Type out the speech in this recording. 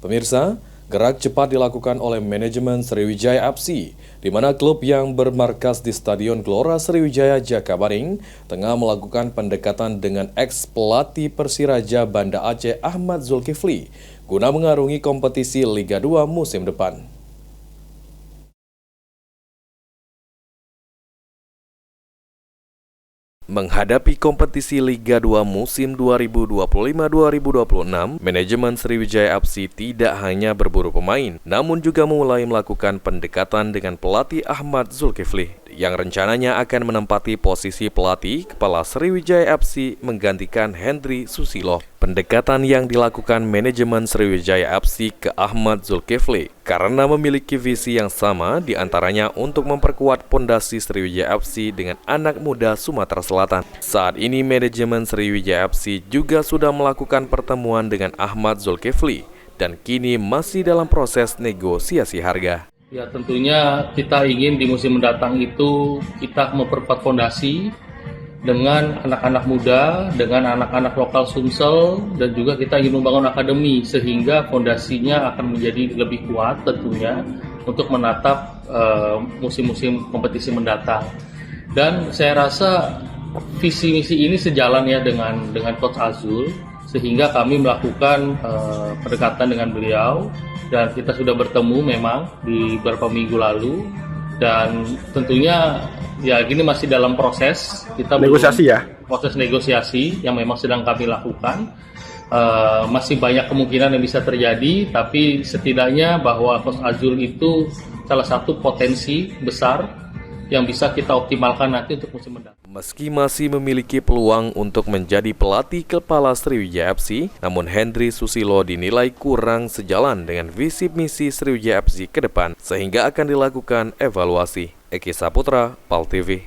Pemirsa, gerak cepat dilakukan oleh manajemen Sriwijaya FC, di mana klub yang bermarkas di Stadion Gelora Sriwijaya Jakabaring tengah melakukan pendekatan dengan ex-pelatih Persiraja Banda Aceh Ahmad Zulkifli guna mengarungi kompetisi Liga 2 musim depan. Menghadapi kompetisi Liga 2 musim 2025-2026, manajemen Sriwijaya FC tidak hanya berburu pemain, namun juga mulai melakukan pendekatan dengan pelatih Ahmad Zulkifli, yang rencananya akan menempati posisi pelatih kepala Sriwijaya FC menggantikan Hendry Susilo. Pendekatan yang dilakukan manajemen Sriwijaya FC ke Ahmad Zulkifli karena memiliki visi yang sama, diantaranya untuk memperkuat pondasi Sriwijaya FC dengan anak muda Sumatera Selatan. Saat ini manajemen Sriwijaya FC juga sudah melakukan pertemuan dengan Ahmad Zulkifli dan kini masih dalam proses negosiasi harga. Ya, tentunya kita ingin di musim mendatang itu kita memperkuat fondasi dengan anak-anak muda, dengan anak-anak lokal Sumsel, dan juga kita ingin membangun akademi sehingga fondasinya akan menjadi lebih kuat tentunya untuk menatap musim-musim kompetisi mendatang. Dan saya rasa visi misi ini sejalan ya dengan Coach Azul, sehingga kami melakukan pendekatan dengan beliau dan kita sudah bertemu memang di beberapa minggu lalu, dan tentunya ya gini masih dalam proses kita negosiasi proses negosiasi yang memang sedang kami lakukan. Masih banyak kemungkinan yang bisa terjadi, tapi setidaknya bahwa Coach Azul itu salah satu potensi besar yang bisa kita optimalkan nanti untuk musim mendatang. Meski masih memiliki peluang untuk menjadi pelatih kepala Sriwijaya FC, namun Hendry Susilo dinilai kurang sejalan dengan visi misi Sriwijaya FC ke depan, sehingga akan dilakukan evaluasi. Eki Saputra, PAL TV.